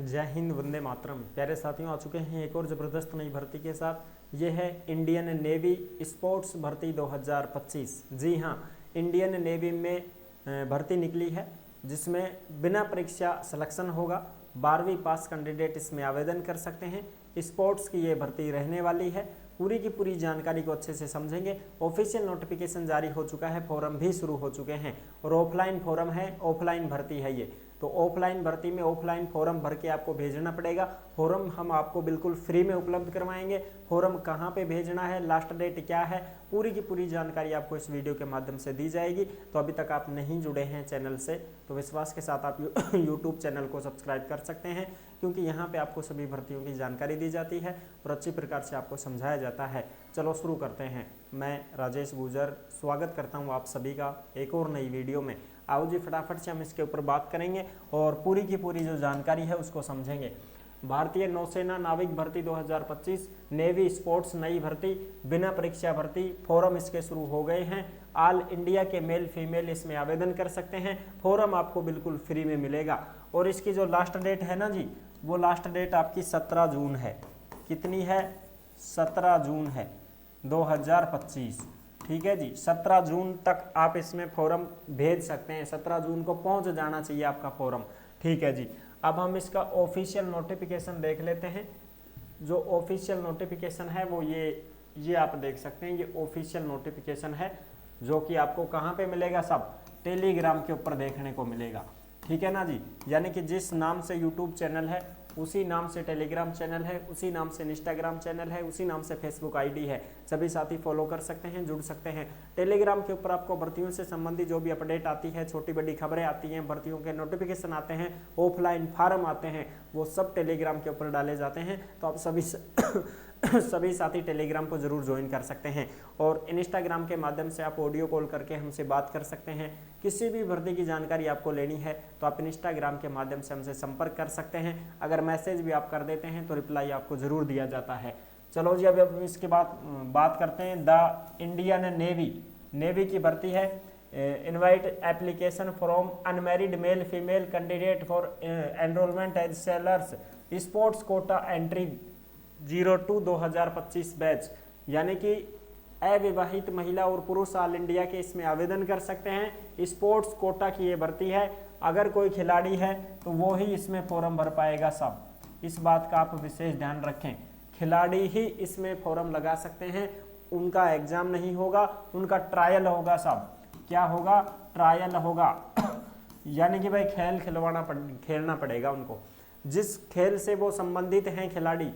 जय हिंद, वंदे मातरम। प्यारे साथियों, आ चुके हैं एक और ज़बरदस्त नई भर्ती के साथ। ये है इंडियन नेवी स्पोर्ट्स भर्ती 2025। जी हाँ, इंडियन नेवी में भर्ती निकली है जिसमें बिना परीक्षा सिलेक्शन होगा। 12वीं पास कैंडिडेट इसमें आवेदन कर सकते हैं। स्पोर्ट्स की ये भर्ती रहने वाली है। पूरी की पूरी जानकारी को अच्छे से समझेंगे। ऑफिशियल नोटिफिकेशन जारी हो चुका है, फॉर्म भी शुरू हो चुके हैं और ऑफलाइन फॉर्म है, ऑफलाइन भर्ती है ये। तो ऑफलाइन भर्ती में ऑफलाइन फॉर्म भर के आपको भेजना पड़ेगा। फॉर्म हम आपको बिल्कुल फ्री में उपलब्ध करवाएंगे। फॉर्म कहाँ पे भेजना है, लास्ट डेट क्या है, पूरी की पूरी जानकारी आपको इस वीडियो के माध्यम से दी जाएगी। तो अभी तक आप नहीं जुड़े हैं चैनल से तो विश्वास के साथ आप यूट्यूब चैनल को सब्सक्राइब कर सकते हैं, क्योंकि यहाँ पे आपको सभी भर्तियों की जानकारी दी जाती है और अच्छी प्रकार से आपको समझाया जाता है। चलो शुरू करते हैं। मैं राजेश गुजर स्वागत करता हूँ आप सभी का एक और नई वीडियो में। आओ जी, फटाफट से हम इसके ऊपर बात करेंगे और पूरी की पूरी जो जानकारी है उसको समझेंगे। भारतीय नौसेना नाविक भर्ती 2025 नेवी स्पोर्ट्स नई भर्ती, बिना परीक्षा भर्ती। फॉर्म इसके शुरू हो गए हैं। ऑल इंडिया के मेल फीमेल इसमें आवेदन कर सकते हैं। फॉर्म आपको बिल्कुल फ्री में मिलेगा और इसकी जो लास्ट डेट है ना जी, वो लास्ट डेट आपकी 17 जून है। कितनी है? 17 जून है 2025। ठीक है जी, 17 जून तक आप इसमें फॉर्म भेज सकते हैं। 17 जून को पहुंच जाना चाहिए आपका फॉर्म। ठीक है जी, अब हम इसका ऑफिशियल नोटिफिकेशन देख लेते हैं। जो ऑफिशियल नोटिफिकेशन है वो ये आप देख सकते हैं। ये ऑफिशियल नोटिफिकेशन है जो कि आपको कहाँ पे मिलेगा? सब टेलीग्राम के ऊपर देखने को मिलेगा। ठीक है ना जी, यानी कि जिस नाम से यूट्यूब चैनल है उसी नाम से टेलीग्राम चैनल है, उसी नाम से इंस्टाग्राम चैनल है, उसी नाम से फेसबुक आईडी है। सभी साथी फॉलो कर सकते हैं, जुड़ सकते हैं। टेलीग्राम के ऊपर आपको भर्तियों से संबंधित जो भी अपडेट आती है, छोटी बड़ी खबरें आती हैं, भर्तियों के नोटिफिकेशन आते हैं, ऑफलाइन फार्म आते हैं, वो सब टेलीग्राम के ऊपर डाले जाते हैं। तो आप सभी साथी टेलीग्राम को जरूर ज्वाइन कर सकते हैं और इंस्टाग्राम के माध्यम से आप ऑडियो कॉल करके हमसे बात कर सकते हैं। किसी भी भर्ती की जानकारी आपको लेनी है तो आप इंस्टाग्राम के माध्यम से हमसे संपर्क कर सकते हैं। अगर मैसेज भी आप कर देते हैं तो रिप्लाई आपको जरूर दिया जाता है। चलो जी, अब इसके बाद बात करते हैं। द इंडियन नेवी की भर्ती है। Invite application from unmarried male female candidate for enrolment as sailors sports quota entry 02/2025 batch, यानी कि अविवाहित महिला और पुरुष ऑल इंडिया के इसमें आवेदन कर सकते हैं। स्पोर्ट्स कोटा की ये भर्ती है। अगर कोई खिलाड़ी है तो वो ही इसमें फॉर्म भर पाएगा। सब इस बात का आप विशेष ध्यान रखें, खिलाड़ी ही इसमें फॉर्म लगा सकते हैं। उनका एग्जाम नहीं होगा, उनका ट्रायल होगा। सब क्या होगा? ट्रायल होगा यानी कि भाई खेलना पड़ेगा उनको। जिस खेल से वो संबंधित हैं खिलाड़ी,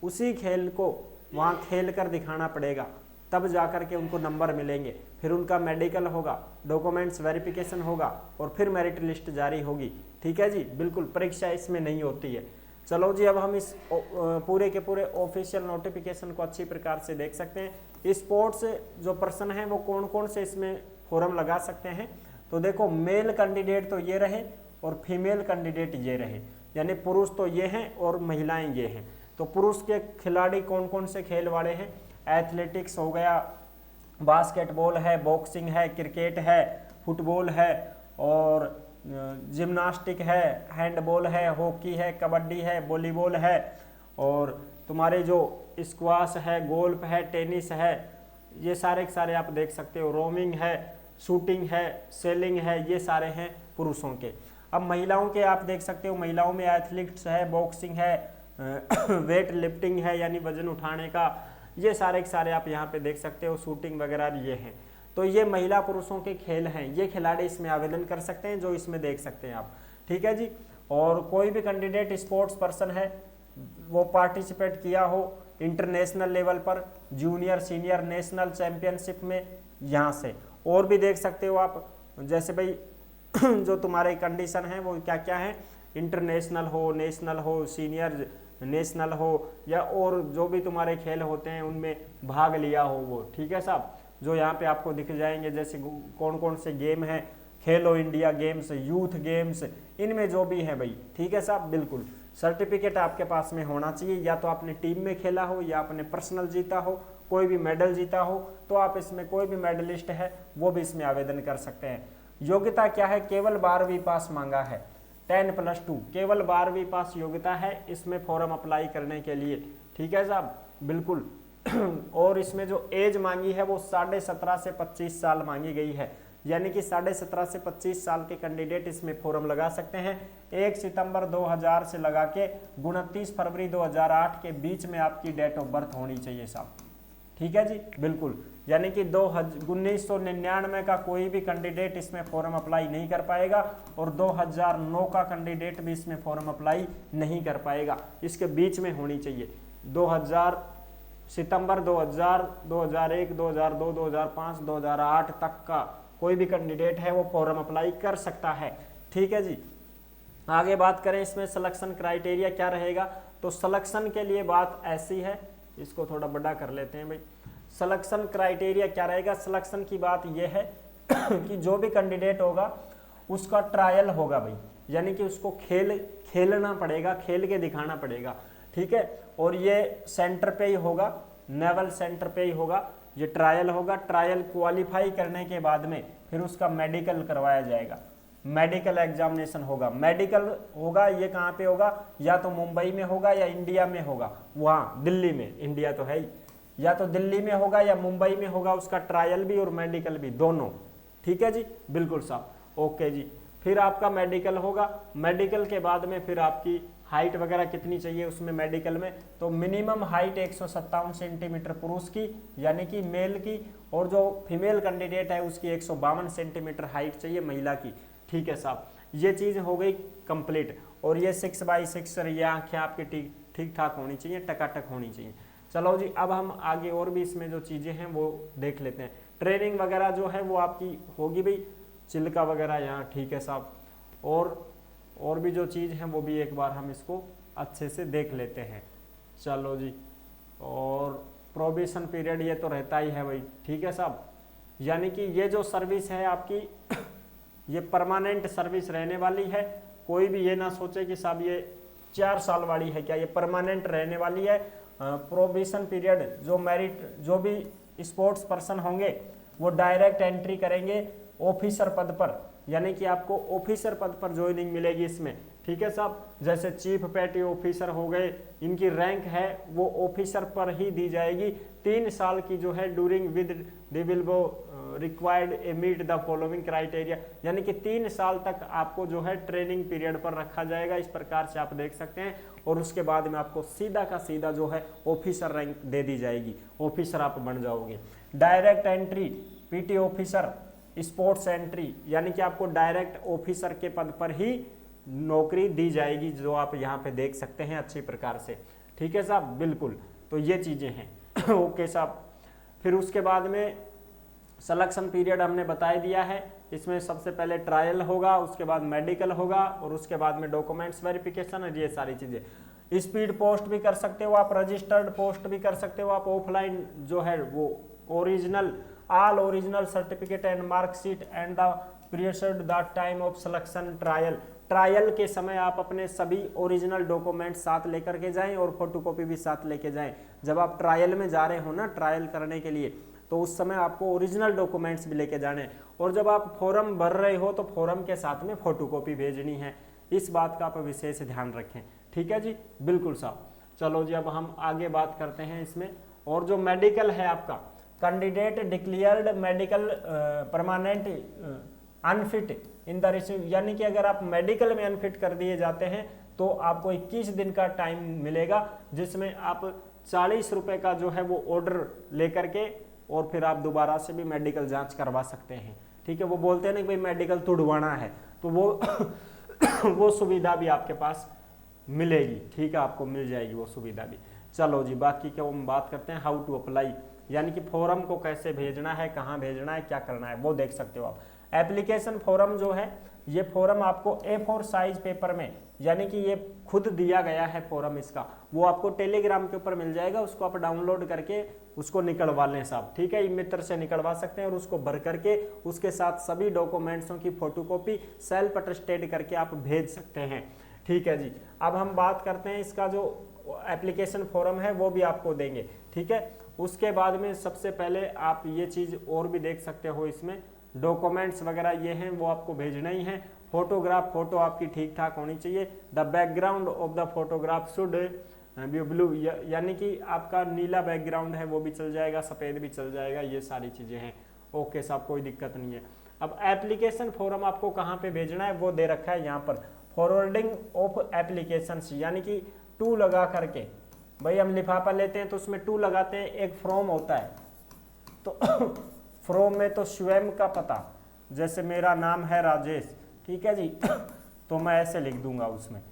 उसी खेल को वहाँ खेल कर दिखाना पड़ेगा, तब जाकर के उनको नंबर मिलेंगे। फिर उनका मेडिकल होगा, डॉक्यूमेंट्स वेरिफिकेशन होगा और फिर मेरिट लिस्ट जारी होगी। ठीक है जी, बिल्कुल परीक्षा इसमें नहीं होती है। चलो जी, अब हम इस पूरे के पूरे ऑफिशियल नोटिफिकेशन को अच्छी प्रकार से देख सकते हैं। स्पोर्ट्स जो पर्सन है वो कौन कौन से इसमें फॉर्म लगा सकते हैं? तो देखो, मेल कैंडिडेट तो ये रहे और फीमेल कैंडिडेट ये रहे, यानी पुरुष तो ये हैं और महिलाएं ये हैं। तो पुरुष के खिलाड़ी कौन कौन से खेल वाले हैं? एथलेटिक्स हो गया, बास्केटबॉल है, बॉक्सिंग है, क्रिकेट है, फुटबॉल है और जिम्नास्टिक है, हैंडबॉल है, हॉकी है, कबड्डी है, वॉलीबॉल है और तुम्हारे जो स्क्वाश है, गोल्फ है, टेनिस है, ये सारे के सारे आप देख सकते हो। रोमिंग है, शूटिंग है, सेलिंग है, ये सारे हैं पुरुषों के। अब महिलाओं के आप देख सकते हो। महिलाओं में एथलेटिक्स है, बॉक्सिंग है, वेट लिफ्टिंग है यानी वजन उठाने का, ये सारे के सारे आप यहाँ पे देख सकते हो। शूटिंग वगैरह ये हैं। तो ये महिला पुरुषों के खेल हैं। ये खिलाड़ी इसमें आवेदन कर सकते हैं, जो इसमें देख सकते हैं आप। ठीक है जी, और कोई भी कैंडिडेट स्पोर्ट्स पर्सन है वो पार्टिसिपेट किया हो इंटरनेशनल लेवल पर, जूनियर सीनियर नेशनल चैंपियनशिप में, यहाँ से और भी देख सकते हो आप। जैसे भाई जो तुम्हारे कंडीशन है वो क्या क्या है, इंटरनेशनल हो, नेशनल हो, सीनियर नेशनल हो, या और जो भी तुम्हारे खेल होते हैं उनमें भाग लिया हो वो। ठीक है साहब, जो यहाँ पे आपको दिख जाएंगे। जैसे कौन कौन से गेम हैं, खेलो इंडिया गेम्स, यूथ गेम्स, इनमें जो भी है भाई। ठीक है साहब, बिल्कुल सर्टिफिकेट आपके पास में होना चाहिए। या तो आपने टीम में खेला हो या आपने पर्सनल जीता हो, कोई भी मेडल जीता हो, तो आप इसमें कोई भी मेडलिस्ट है वो भी इसमें आवेदन कर सकते हैं। योग्यता क्या है? केवल 12वीं पास मांगा है। 10+2, केवल 12वीं पास योग्यता है इसमें फॉर्म अप्लाई करने के लिए, ठीक है साहब, बिल्कुल। और इसमें जो एज मांगी है वो 17.5 से 25 साल मांगी गई है, यानी कि 17.5 से 25 साल के कैंडिडेट इसमें फॉर्म लगा सकते हैं। 1 सितंबर 2000 से लगा के 29 फरवरी 2008 के बीच में आपकी डेट ऑफ बर्थ होनी चाहिए साहब, ठीक है जी, बिल्कुल। यानी कि 1999 का कोई भी कैंडिडेट इसमें फॉर्म अप्लाई नहीं कर पाएगा और 2009 का कैंडिडेट भी इसमें फॉर्म अप्लाई नहीं कर पाएगा, इसके बीच में होनी चाहिए। 2000 सितंबर 2000, 2001, 2002, 2005, 2008 तक का कोई भी कैंडिडेट है वो फॉर्म अप्लाई कर सकता है, ठीक है जी। आगे बात करें इसमें सिलेक्शन क्राइटेरिया क्या रहेगा, तो सिलेक्शन के लिए बात ऐसी है, इसको थोड़ा बड़ा कर लेते हैं भाई। सिलेक्शन क्राइटेरिया क्या रहेगा, सिलेक्शन की बात यह है कि जो भी कैंडिडेट होगा उसका ट्रायल होगा भाई, यानी कि उसको खेलना पड़ेगा, खेल के दिखाना पड़ेगा, ठीक है। और ये सेंटर पे ही होगा, नेवल सेंटर पे ही होगा, ये ट्रायल होगा। ट्रायल क्वालिफाई करने के बाद में फिर उसका मेडिकल करवाया जाएगा, मेडिकल एग्जामिनेशन होगा। मेडिकल होगा ये कहाँ पे होगा, या तो मुंबई में होगा या इंडिया में होगा, वहाँ दिल्ली में, इंडिया तो है ही, या तो दिल्ली में होगा या मुंबई में होगा, उसका ट्रायल भी और मेडिकल भी दोनों, ठीक है जी, बिल्कुल साहब, ओके जी। फिर आपका मेडिकल होगा, मेडिकल के बाद में फिर आपकी हाइट वगैरह कितनी चाहिए उसमें मेडिकल में, तो मिनिमम हाइट 157 सेंटीमीटर पुरुष की यानी कि मेल की, और जो फीमेल कैंडिडेट है उसकी 152 सेंटीमीटर हाइट चाहिए महिला की, ठीक है साहब। ये चीज़ हो गई कंप्लीट। और ये 6x6 ये आंखें आपकी ठीक ठाक होनी चाहिए, टकाटक होनी चाहिए। चलो जी, अब हम आगे और भी इसमें जो चीज़ें हैं वो देख लेते हैं। ट्रेनिंग वगैरह जो है वो आपकी होगी भाई, चिल्का वगैरह यहाँ, ठीक है साहब। और भी जो चीज़ है वो भी एक बार हम इसको अच्छे से देख लेते हैं। चलो जी, और प्रोबेशन पीरियड ये तो रहता ही है भाई, ठीक है साहब। यानी कि ये जो सर्विस है आपकी ये परमानेंट सर्विस रहने वाली है, कोई भी ये ना सोचे कि साहब ये 4 साल वाली है क्या, ये परमानेंट रहने वाली है। प्रोबेशन पीरियड जो मेरिट जो भी स्पोर्ट्स पर्सन होंगे वो डायरेक्ट एंट्री करेंगे ऑफिसर पद पर, यानी कि आपको ऑफिसर पद पर ज्वाइनिंग मिलेगी इसमें, ठीक है साहब। जैसे चीफ पेटी ऑफिसर हो गए, इनकी रैंक है वो ऑफिसर पर ही दी जाएगी। 3 साल की जो है during with they will be required a meet the following criteria, यानी कि 3 साल तक आपको जो है ट्रेनिंग पीरियड पर रखा जाएगा, इस प्रकार से आप देख सकते हैं। और उसके बाद में आपको सीधा का सीधा जो है ऑफिसर रैंक दे दी जाएगी, ऑफिसर आप बन जाओगे। Direct entry PT officer, sports entry, यानी कि आपको डायरेक्ट ऑफिसर के पद पर ही नौकरी दी जाएगी, जो आप यहाँ पे देख सकते हैं अच्छी प्रकार से, ठीक है साहब, बिल्कुल। तो ये चीज़ें हैं ओके साहब। फिर उसके बाद में सिलेक्शन पीरियड हमने बता दिया है, इसमें सबसे पहले ट्रायल होगा, उसके बाद मेडिकल होगा और उसके बाद में डॉक्यूमेंट्स वेरिफिकेशन और ये सारी चीज़ें। स्पीड पोस्ट भी कर सकते हो आप, रजिस्टर्ड पोस्ट भी कर सकते हो आप, ऑफलाइन जो है वो original all original certificate and mark sheet and the period the time of selection trial। Trial के समय आप अपने सभी ओरिजिनल डॉक्यूमेंट साथ लेकर के जाएं और फोटोकॉपी भी साथ लेके जाएं। जब आप ट्रायल में जा रहे हो ना, ट्रायल करने के लिए, तो उस समय आपको ओरिजिनल डॉक्यूमेंट्स भी लेके जाने, और जब आप फॉर्म भर रहे हो तो फॉर्म के साथ में फोटोकॉपी भेजनी है। इस बात का आप विशेष ध्यान रखें, ठीक है जी, बिल्कुल साहब। चलो जी, अब हम आगे बात करते हैं इसमें। और जो मेडिकल है आपका, candidate declared medical permanent unfit in the receive, यानी कि अगर आप मेडिकल में अनफिट कर दिए जाते हैं तो आपको 21 दिन का टाइम मिलेगा, जिसमें आप 40 रुपए का जो है वो ऑर्डर लेकर के और फिर आप दोबारा से भी मेडिकल जांच करवा सकते हैं, ठीक है। वो बोलते हैं ना कि भाई मेडिकल तुड़वाना है, तो वो वो सुविधा भी आपके पास मिलेगी, ठीक है, आपको मिल जाएगी वो सुविधा भी। चलो जी, बाकी क्या हम बात करते हैं हाउ टू अप्लाई, यानी कि फॉर्म को कैसे भेजना है, कहाँ भेजना है, क्या करना है, वो देख सकते हो आप। एप्लीकेशन फॉर्म जो है, ये फॉर्म आपको A4 साइज पेपर में, यानी कि ये खुद दिया गया है फॉर्म इसका, वो आपको टेलीग्राम के ऊपर मिल जाएगा, उसको आप डाउनलोड करके उसको निकलवा लें साहब, ठीक है। मित्र से निकलवा सकते हैं और उसको भर करके उसके साथ सभी डॉक्यूमेंट्सों की फोटोकॉपी सेल्फ अटेस्टेड करके आप भेज सकते हैं, ठीक है जी। अब हम बात करते हैं इसका जो एप्लीकेशन फॉर्म है वो भी आपको देंगे, ठीक है। उसके बाद में सबसे पहले आप ये चीज़ और भी देख सकते हो इसमें, डॉक्यूमेंट्स वगैरह ये हैं वो आपको भेजना ही है। फोटोग्राफ, फोटो आपकी ठीक ठाक होनी चाहिए। The background of the photograph should be blue, यानी कि आपका नीला बैकग्राउंड है वो भी चल जाएगा, सफ़ेद भी चल जाएगा, ये सारी चीज़ें हैं। ओके साहब, कोई दिक्कत नहीं है। अब एप्लीकेशन फॉर्म आपको कहाँ पे भेजना है वो दे रखा है यहाँ पर, फॉरवर्डिंग ऑफ एप्लीकेशंस, यानी कि टू लगा करके, भाई हम लिफाफा लेते हैं तो उसमें टू लगाते हैं, एक फ्रॉम होता है, तो फ्रॉम में तो स्वयं का पता, जैसे मेरा नाम है राजेश, ठीक है जी, तो मैं ऐसे लिख दूंगा उसमें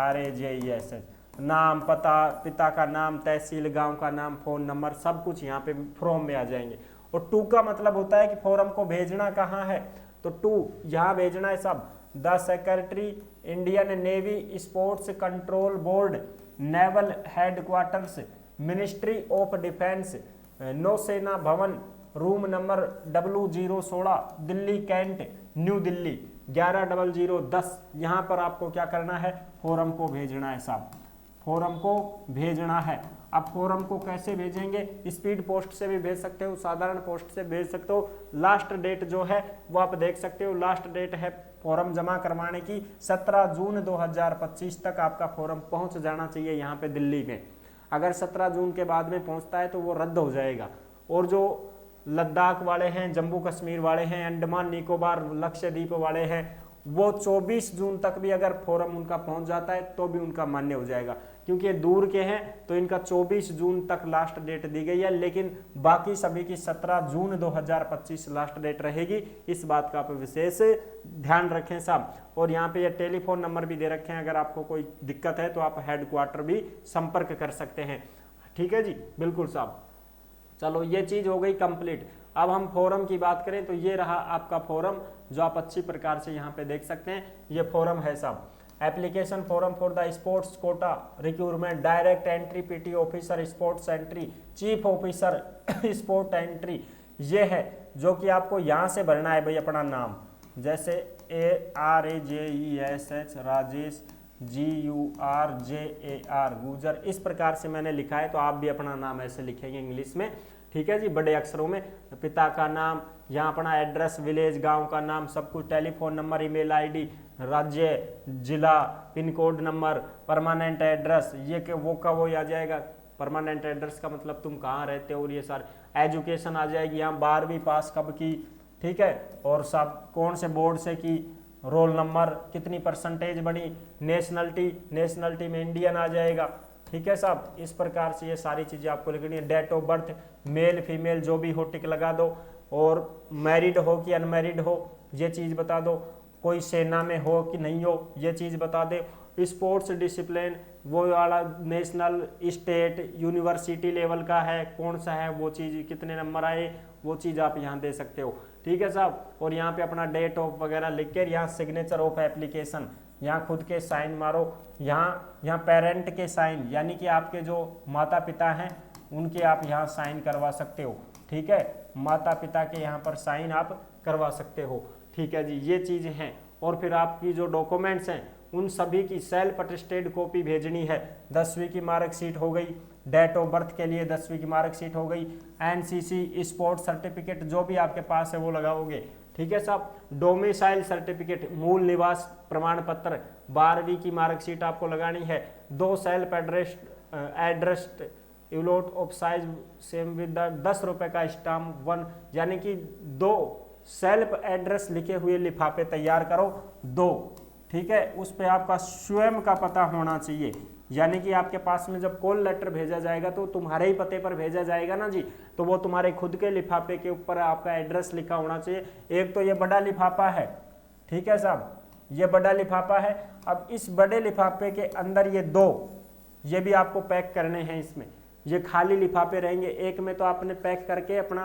RAJESH, नाम, पता, पिता का नाम, तहसील, गांव का नाम, फ़ोन नंबर, सब कुछ यहाँ पे फॉर्म में आ जाएंगे। और टू का मतलब होता है कि फॉर्म को भेजना कहाँ है, तो टू यहाँ भेजना है सब, the Secretary Indian Navy Sports Control Board, Naval Headquarters, Ministry of Defence, Nausena Bhavan, room number W016, Delhi Cantt, New Delhi 110010। यहाँ पर आपको क्या करना है, फॉर्म को भेजना है साहब, फॉर्म को भेजना है। अब फॉर्म को कैसे भेजेंगे, स्पीड पोस्ट से भी भेज सकते हो, साधारण पोस्ट से भेज सकते हो। लास्ट डेट जो है वो आप देख सकते हो, लास्ट डेट है फॉर्म जमा करवाने की 17 जून 2025 तक आपका फॉर्म पहुंच जाना चाहिए यहाँ पे दिल्ली में। अगर 17 जून के बाद में पहुंचता है तो वो रद्द हो जाएगा। और जो लद्दाख वाले हैं, जम्मू कश्मीर वाले हैं, अंडमान निकोबार, लक्षद्वीप वाले हैं, वो 24 जून तक भी अगर फॉर्म उनका पहुंच जाता है तो भी उनका मान्य हो जाएगा, क्योंकि ये दूर के हैं तो इनका 24 जून तक लास्ट डेट दी गई है, लेकिन बाकी सभी की 17 जून 2025 लास्ट डेट रहेगी। इस बात का आप विशेष ध्यान रखें साहब। और यहाँ पे ये टेलीफोन नंबर भी दे रखे हैं, अगर आपको कोई दिक्कत है तो आप हेडक्वार्टर भी संपर्क कर सकते हैं। ठीक है जी, बिल्कुल साहब। चलो ये चीज़ हो गई कंप्लीट। अब हम फॉर्म की बात करें तो ये रहा आपका फॉर्म, जो आप अच्छी प्रकार से यहाँ पे देख सकते हैं, ये फॉर्म है साहब। Application form for the sports quota recruitment, direct entry, PT officer sports entry, chief officer sport entry, ये है जो कि आपको यहाँ से भरना है भाई अपना नाम, जैसे RAJESH राजेश, GURJAR गुजर, इस प्रकार से मैंने लिखा है, तो आप भी अपना नाम ऐसे लिखेंगे इंग्लिश में, ठीक है जी, बड़े अक्षरों में। पिता का नाम, यहाँ अपना एड्रेस, विलेज, गांव का नाम, सब कुछ, टेलीफोन नंबर, ईमेल ID, राज्य, जिला, pin code number, permanent address, ये के वो का वो आ जाएगा। परमानेंट एड्रेस का मतलब तुम कहाँ रहते हो, और ये सारे एजुकेशन आ जाएगी यहाँ, 12वीं पास कब की, ठीक है, और सब कौन से बोर्ड से की, रोल नंबर, कितनी परसेंटेज बनी, नेशनलिटी में इंडियन आ जाएगा, ठीक है साहब। इस प्रकार से ये सारी चीज़ें आपको लिखनी है। Date of birth, male female जो भी हो टिक लगा दो, और मैरिड हो कि अनमैरिड हो ये चीज़ बता दो, कोई सेना में हो कि नहीं हो ये चीज़ बता दे। स्पोर्ट्स डिसिप्लिन वो वाला नेशनल, स्टेट, यूनिवर्सिटी लेवल का है, कौन सा है वो चीज़, कितने नंबर आए वो चीज़ आप यहाँ दे सकते हो, ठीक है साहब। और यहाँ पे अपना डेट ऑफ वगैरह लिख कर यहाँ सिग्नेचर ऑफ एप्लीकेशन, यहाँ खुद के साइन मारो, यहाँ पेरेंट के साइन, यानी कि आपके जो माता पिता हैं उनके आप यहाँ साइन करवा सकते हो, ठीक है, माता पिता के यहाँ पर साइन आप करवा सकते हो, ठीक है जी, ये चीज़ें हैं। और फिर आपकी जो डॉक्यूमेंट्स हैं उन सभी की सेल्फ अटेस्टेड कॉपी भेजनी है। 10वीं की मार्कशीट हो गई, डेट ऑफ बर्थ के लिए 10वीं की मार्कशीट हो गई, NCC स्पोर्ट्स सर्टिफिकेट जो भी आपके पास है वो लगाओगे, ठीक है साहब। डोमिसाइल सर्टिफिकेट, मूल निवास प्रमाण पत्र, 12वीं की मार्कशीट आपको लगानी है। 2 सेल्फ एड्रेस्ड इलोट ऑफ साइज सेम विद 10 रुपए का स्टाम्प 1, यानी कि 2 सेल्फ एड्रेस लिखे हुए लिफाफे तैयार करो, 2, ठीक है, उस पे आपका स्वयं का पता होना चाहिए, यानी कि आपके पास में जब कॉल लेटर भेजा जाएगा तो तुम्हारे ही पते पर भेजा जाएगा ना जी, तो वो तुम्हारे खुद के लिफाफे के ऊपर आपका एड्रेस लिखा होना चाहिए। एक तो ये बड़ा लिफाफा है, ठीक है साहब, ये बड़ा लिफाफा है। अब इस बड़े लिफाफे के अंदर ये 2 ये भी आपको पैक करने हैं, इसमें ये खाली लिफाफे रहेंगे। एक में तो आपने पैक करके अपना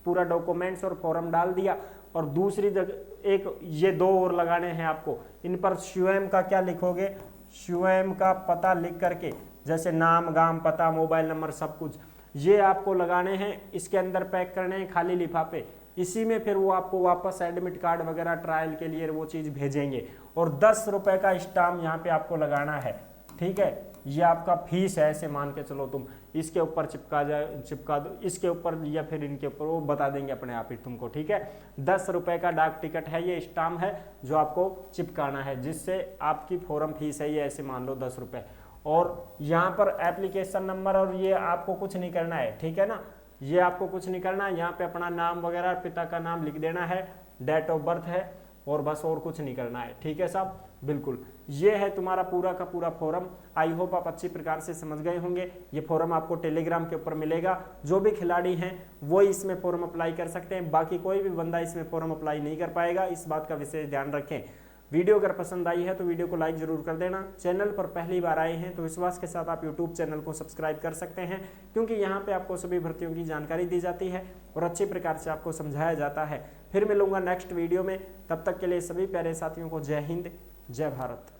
पूरा डॉक्यूमेंट्स और फॉर्म डाल दिया, और दूसरी जगह एक ये 2 और लगाने हैं आपको। इन पर स्वयं का क्या लिखोगे, स्वयं का पता लिख करके, जैसे नाम, गांव, पता, मोबाइल नंबर, सब कुछ ये आपको लगाने हैं। इसके अंदर पैक करने हैं खाली लिफाफे, इसी में फिर वो आपको वापस एडमिट कार्ड वगैरह ट्रायल के लिए वो चीज़ भेजेंगे। और 10 रुपए का स्टाम्प यहाँ पे आपको लगाना है, ठीक है, ये आपका फीस है, ऐसे मान के चलो तुम। इसके ऊपर चिपका दो, इसके ऊपर या फिर इनके ऊपर, वो बता देंगे अपने आप ही तुमको, ठीक है। 10 रुपये का डाक टिकट है, ये स्टाम्प है जो आपको चिपकाना है, जिससे आपकी फॉर्म फीस है ये ऐसे मान लो 10 रुपये। और यहाँ पर एप्लीकेशन नंबर और ये आपको कुछ नहीं करना है, ठीक है ना, ये आपको कुछ नहीं करना है। यहाँ पे अपना नाम वगैरह, पिता का नाम लिख देना है, डेट ऑफ बर्थ है, और बस और कुछ नहीं करना है, ठीक है साहब। बिल्कुल, ये है तुम्हारा पूरा का पूरा फॉर्म। आई होप आप अच्छी प्रकार से समझ गए होंगे। ये फॉर्म आपको टेलीग्राम के ऊपर मिलेगा। जो भी खिलाड़ी हैं वो इसमें फॉर्म अप्लाई कर सकते हैं, बाकी कोई भी बंदा इसमें फॉर्म अप्लाई नहीं कर पाएगा, इस बात का विशेष ध्यान रखें। वीडियो अगर पसंद आई है तो वीडियो को लाइक जरूर कर देना। चैनल पर पहली बार आए हैं तो विश्वास के साथ आप यूट्यूब चैनल को सब्सक्राइब कर सकते हैं, क्योंकि यहाँ पे आपको सभी भर्तियों की जानकारी दी जाती है और अच्छी प्रकार से आपको समझाया जाता है। फिर मिलूंगा नेक्स्ट वीडियो में, तब तक के लिए सभी प्यारे साथियों को जय हिंद, जय भारत।